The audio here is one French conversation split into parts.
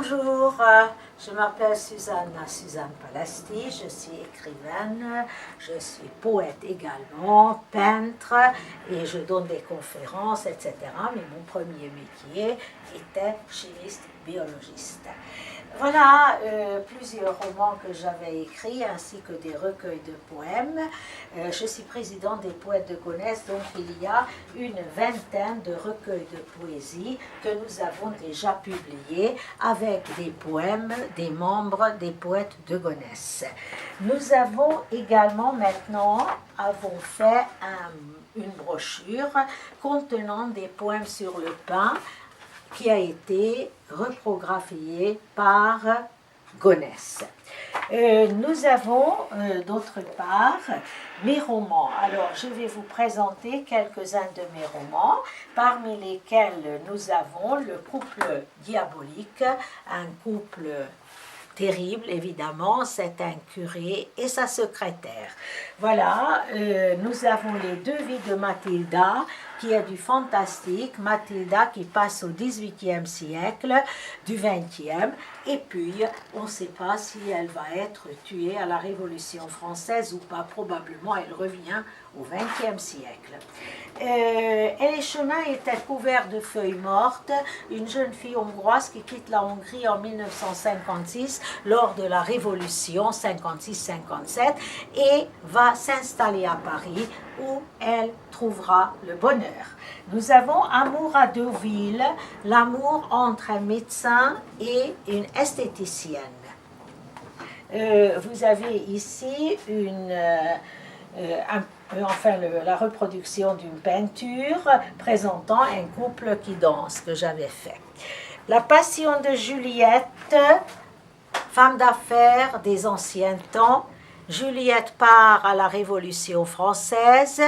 Bonjour, je m'appelle Suzanne Palasti, je suis écrivaine, je suis poète également, peintre et je donne des conférences, etc. Mais mon premier métier était chimiste biologiste. Voilà plusieurs romans que j'avais écrits ainsi que des recueils de poèmes. Je suis présidente des poètes de Gonesse, donc il y a une vingtaine de recueils de poésie que nous avons déjà publiés avec des poèmes des membres des poètes de Gonesse. Nous avons également avons fait une brochure contenant des poèmes sur le pain qui a été reprographié par Gonesse. Nous avons d'autre part mes romans. Alors je vais vous présenter quelques-uns de mes romans, parmi lesquels nous avons le couple diabolique, un couple terrible évidemment, c'est un curé et sa secrétaire. Voilà, nous avons les deux vies de Mathilda, qui est du fantastique, Mathilda qui passe au XVIIIe siècle, du XXe, et puis on ne sait pas si elle va être tuée à la Révolution française ou pas, probablement elle revient au XXe siècle. Et les chemins étaient couverts de feuilles mortes, une jeune fille hongroise qui quitte la Hongrie en 1956 lors de la Révolution 56-57 et va s'installer à Paris où elle trouvera le bonheur. Nous avons Amour à Deauville, l'amour entre un médecin et une esthéticienne. Vous avez ici la reproduction d'une peinture présentant un couple qui danse que j'avais fait. La passion de Juliette, femme d'affaires des anciens temps. Juliette part à la Révolution française.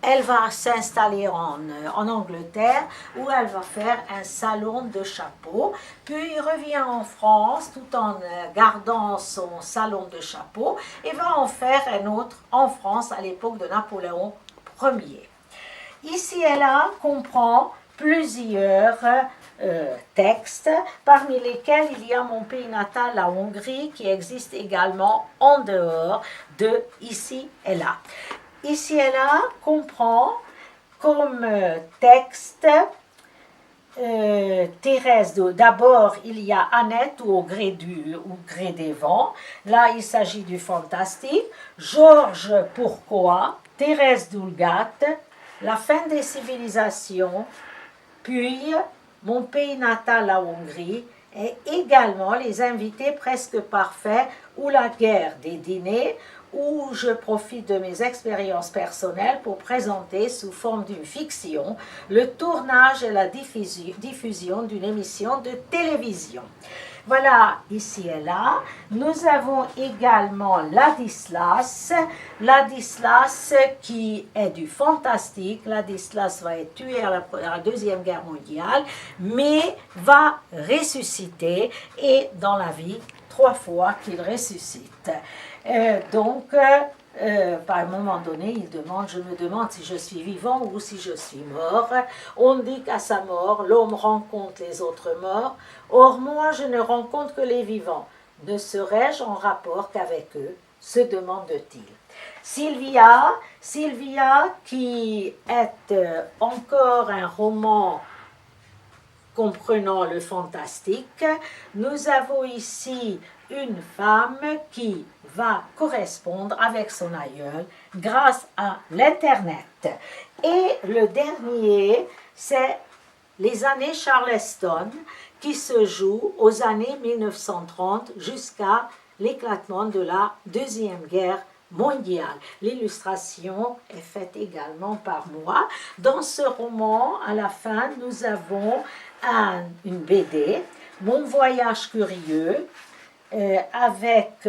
Elle va s'installer en Angleterre où elle va faire un salon de chapeaux. Puis revient en France tout en gardant son salon de chapeaux et va en faire un autre en France à l'époque de Napoléon Ier. Ici et là comprend plusieurs textes, parmi lesquels il y a mon pays natal, la Hongrie, qui existe également en dehors de ici et là. Ici et là comprend comme texte Thérèse. D'abord, il y a Annette ou au gré des vents. Là, il s'agit du fantastique. Georges Pourquoi, Thérèse d'Ulgat, La fin des civilisations, puis Mon pays natal, la Hongrie, et également Les invités presque parfaits ou La guerre des dîners, où je profite de mes expériences personnelles pour présenter sous forme d'une fiction le tournage et la diffusion d'une émission de télévision. Voilà, ici et là. Nous avons également Ladislas. Ladislas qui est du fantastique. Ladislas va être tué à la Deuxième Guerre mondiale, mais va ressusciter et dans la vie, 3 fois qu'il ressuscite. Par un moment donné, je me demande si je suis vivant ou si je suis mort. On dit qu'à sa mort, l'homme rencontre les autres morts. Or, moi, je ne rencontre que les vivants. Ne serais-je en rapport qu'avec eux, se demande-t-il. Sylvia qui est encore un roman comprenant le fantastique. Nous avons ici une femme qui va correspondre avec son aïeul grâce à l'Internet. Et le dernier, c'est les années Charleston qui se jouent aux années 1930 jusqu'à l'éclatement de la Deuxième Guerre mondiale. L'illustration est faite également par moi. Dans ce roman, à la fin, nous avons une BD, Mon voyage curieux, avec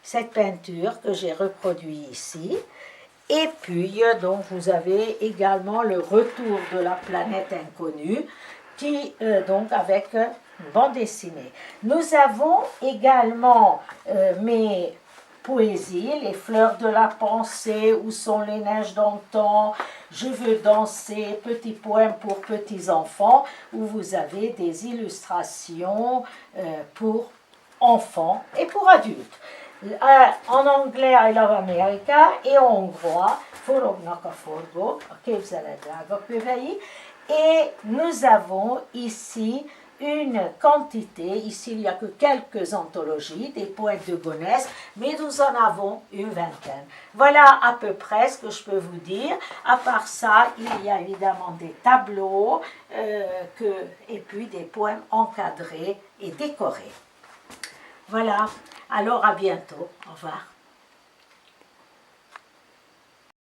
cette peinture que j'ai reproduite ici. Et puis, donc, vous avez également le retour de la planète inconnue, qui, donc, avec une bande dessinée. Nous avons également mes poésie, les fleurs de la pensée, où sont les neiges d'antan, je veux danser, petits poèmes pour petits enfants, où vous avez des illustrations pour enfants et pour adultes. En anglais, I Love America, et en hongrois, Forognak a forgók, a képzelet drága kövei, et nous avons ici une quantité, ici il n'y a que quelques anthologies, des poètes de Gonesse, mais nous en avons une vingtaine. Voilà à peu près ce que je peux vous dire. À part ça, il y a évidemment des tableaux et puis des poèmes encadrés et décorés. Voilà, alors à bientôt, au revoir.